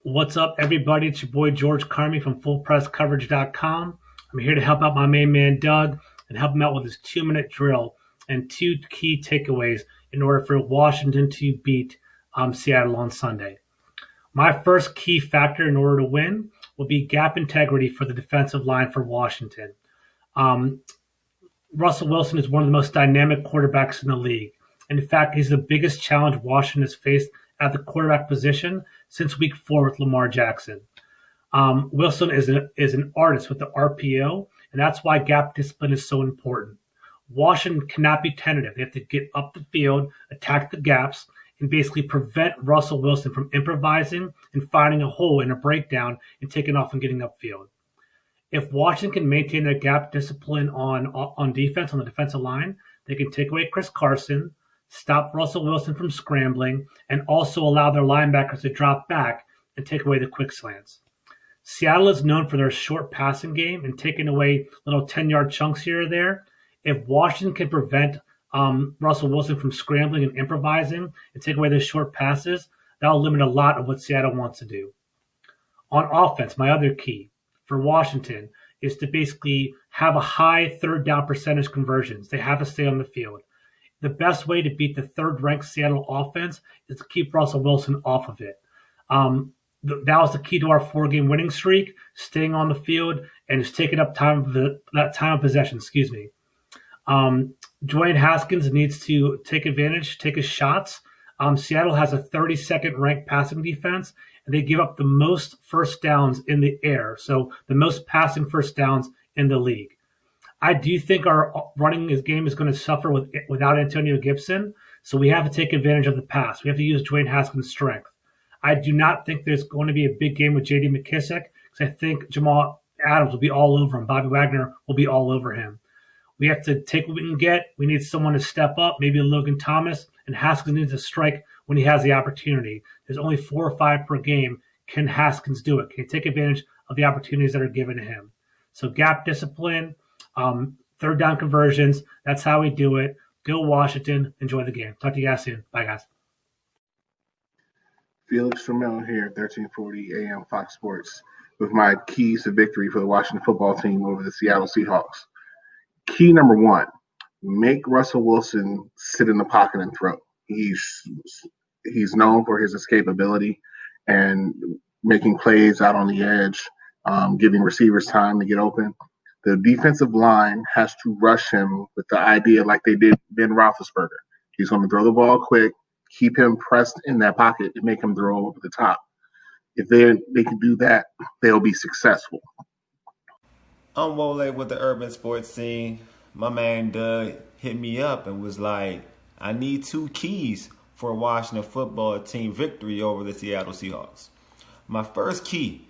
What's up, everybody? It's your boy George Carmi from FullPressCoverage.com. I'm here to help out my main man Doug and help him out with his 2-minute drill and two key takeaways in order for Washington to beat Seattle on Sunday. My first key factor in order to win will be gap integrity for the defensive line for Washington. Russell Wilson is one of the most dynamic quarterbacks in the league. And in fact, he's the biggest challenge Washington has faced at the quarterback position since week 4 with Lamar Jackson. Wilson is an artist with the RPO, and that's why gap discipline is so important. Washington cannot be tentative. They have to get up the field, attack the gaps, and basically prevent Russell Wilson from improvising and finding a hole in a breakdown and taking off and getting upfield. If Washington can maintain their gap discipline on defense, on the defensive line, they can take away Chris Carson, stop Russell Wilson from scrambling, and also allow their linebackers to drop back and take away the quick slants. Seattle is known for their short passing game and taking away little 10-yard chunks here or there. If Washington can prevent Russell Wilson from scrambling and improvising and take away those short passes, that'll limit a lot of what Seattle wants to do. On offense, my other key for Washington is to basically have a high third down percentage conversions. They have to stay on the field. The best way to beat the third-ranked Seattle offense is to keep Russell Wilson off of it. That was the key to our 4-game winning streak, staying on the field and just taking up that time of possession. Dwayne Haskins needs to take advantage, take his shots. Seattle has a 32nd ranked passing defense, and they give up the most first downs in the air, so the most passing first downs in the league. I do think our running game is going to suffer without Antonio Gibson, so we have to take advantage of the pass. We have to use Dwayne Haskins' strength. I do not think there's going to be a big game with J.D. McKissic because I think Jamal Adams will be all over him. Bobby Wagner will be all over him. We have to take what we can get. We need someone to step up, maybe a Logan Thomas, and Haskins needs to strike when he has the opportunity. There's only 4 or 5 per game. Can Haskins do it? Can he take advantage of the opportunities that are given to him? So gap discipline, third down conversions, that's how we do it. Go Washington. Enjoy the game. Talk to you guys soon. Bye, guys. Felix Trammell here, 1340 AM Fox Sports, with my keys to victory for the Washington football team over the Seattle Seahawks. Key number 1, make Russell Wilson sit in the pocket and throw. He's known for his escapability and making plays out on the edge, giving receivers time to get open. The defensive line has to rush him with the idea like they did Ben Roethlisberger. He's going to throw the ball quick, keep him pressed in that pocket, and make him throw over the top. If they can do that, they'll be successful. I'm Wole with the Urban Sports Scene. My man Doug hit me up and was like, I need 2 keys for a Washington football team victory over the Seattle Seahawks. My first key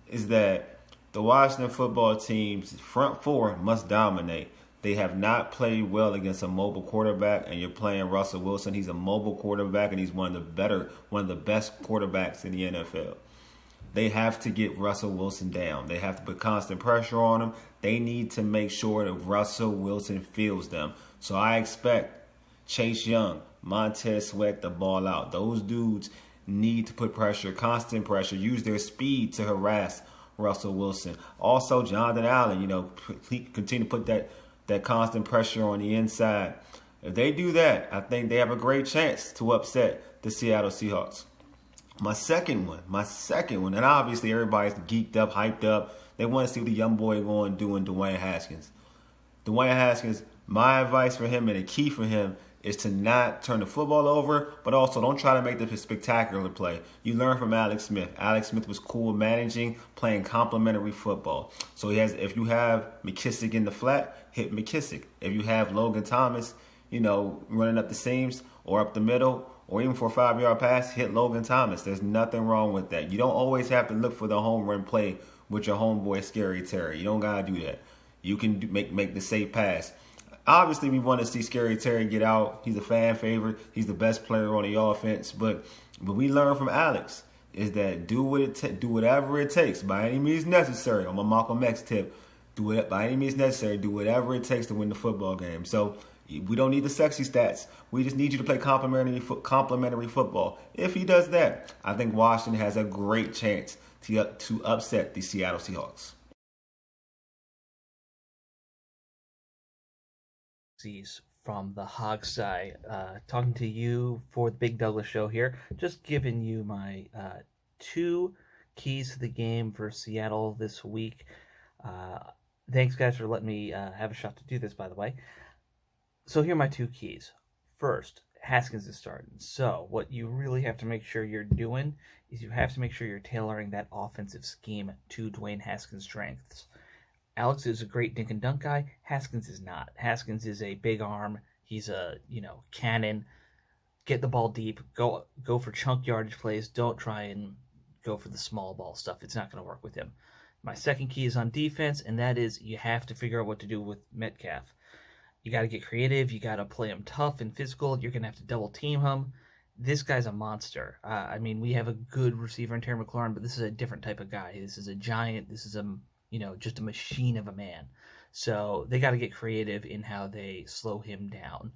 is that the Washington football team's front 4 must dominate. They have not played well against a mobile quarterback, and you're playing Russell Wilson. He's a mobile quarterback, and he's one of the best quarterbacks in the NFL. They have to get Russell Wilson down. They have to put constant pressure on him. They need to make sure that Russell Wilson feels them. So I expect Chase Young, Montez Sweat to ball out. Those dudes need to put pressure, constant pressure, use their speed to harass Russell Wilson. Also, Jonathan Allen, continue to put that constant pressure on the inside. If they do that, I think they have a great chance to upset the Seattle Seahawks. My second one, and obviously everybody's geeked up, hyped up. They want to see what the young boy going to do in Dwayne Haskins. Dwayne Haskins, my advice for him and a key for him is to not turn the football over, but also don't try to make this a spectacular play. You learn from Alex Smith. Alex Smith was cool managing, playing complementary football. So if you have McKissic in the flat, hit McKissic. If you have Logan Thomas, running up the seams or up the middle, or even for a 5-yard pass, hit Logan Thomas. There's nothing wrong with that. You don't always have to look for the home run play with your homeboy Scary Terry. You don't got to do that. You can make the safe pass. Obviously, we want to see Scary Terry get out. He's a fan favorite. He's the best player on the offense. But we learned from Alex is that do whatever it takes by any means necessary. On my Malcolm X tip, do it by any means necessary. Do whatever it takes to win the football game. So We don't need the sexy stats. We just need you to play complementary football. If he does that, I think Washington has a great chance to upset the Seattle Seahawks. From the Hog's Eye, talking to you for the Big Douglas Show here. Just giving you my 2 keys to the game for Seattle this week. Thanks, guys, for letting me have a shot to do this, by the way. So here are my 2 keys. First, Haskins is starting. So what you really have to make sure you're doing is you have to make sure you're tailoring that offensive scheme to Dwayne Haskins' strengths. Alex is a great dink and dunk guy. Haskins is not. Haskins is a big arm. He's a, cannon. Get the ball deep. Go for chunk yardage plays. Don't try and go for the small ball stuff. It's not going to work with him. My second key is on defense, and that is you have to figure out what to do with Metcalf. You got to get creative. You got to play him tough and physical. You're going to have to double team him. This guy's a monster. We have a good receiver in Terry McLaurin, but this is a different type of guy. This is a giant. This is just a machine of a man. So they got to get creative in how they slow him down.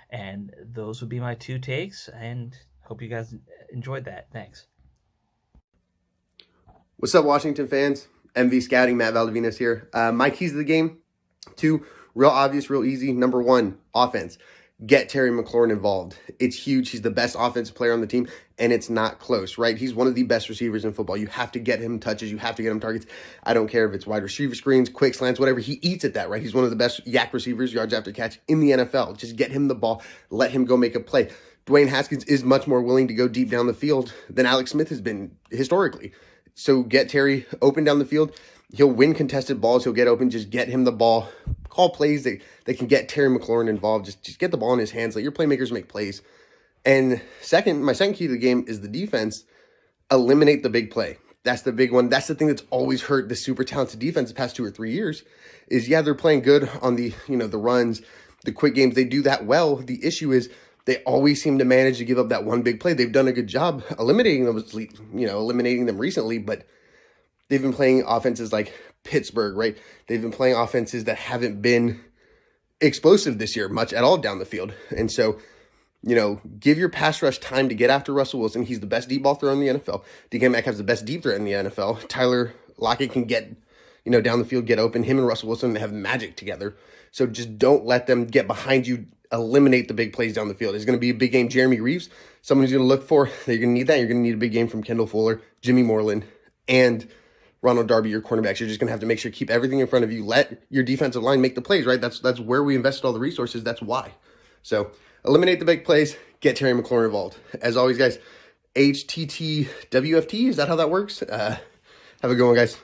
And those would be my 2 takes, and hope you guys enjoyed that. Thanks. What's up, Washington fans? MV Scouting, Matt Valdivinas here. My keys to the game, 2, real obvious, real easy. Number 1, offense. Get Terry McLaurin involved. It's huge. He's the best offensive player on the team, and it's not close, right? He's one of the best receivers in football. You have to get him touches. You have to get him targets. I don't care if it's wide receiver screens, quick slants, whatever. He eats at that, right? He's one of the best yak receivers, yards after catch in the NFL. Just get him the ball. Let him go make a play. Dwayne Haskins is much more willing to go deep down the field than Alex Smith has been historically. So get Terry open down the field. He'll win contested balls. He'll get open. Just get him the ball. Call plays that can get Terry McLaurin involved. Just get the ball in his hands. Let your playmakers make plays. And my second key to the game is the defense. Eliminate the big play. That's the big one. That's the thing that's always hurt the super talented defense the past 2 or 3 years is, they're playing good on the, the runs, the quick games. They do that well. The issue is they always seem to manage to give up that one big play. They've done a good job eliminating them recently, but they've been playing offenses like Pittsburgh, right? They've been playing offenses that haven't been explosive this year much at all down the field. And so, give your pass rush time to get after Russell Wilson. He's the best deep ball thrower in the NFL. DK Metcalf's the best deep threat in the NFL. Tyler Lockett can get, down the field, get open. Him and Russell Wilson have magic together. So just don't let them get behind you. Eliminate the big plays down the field. It's going to be a big game. Jeremy Reeves, someone who's going to look for. You're going to need that. You're going to need a big game from Kendall Fuller, Jimmy Moreland, and Ronald Darby, your cornerbacks. You're just going to have to make sure keep everything in front of you. Let your defensive line make the plays, right? That's where we invested all the resources. That's why. So eliminate the big plays. Get Terry McLaurin involved. As always, guys, HTTWFT, is that how that works? Have a good one, guys.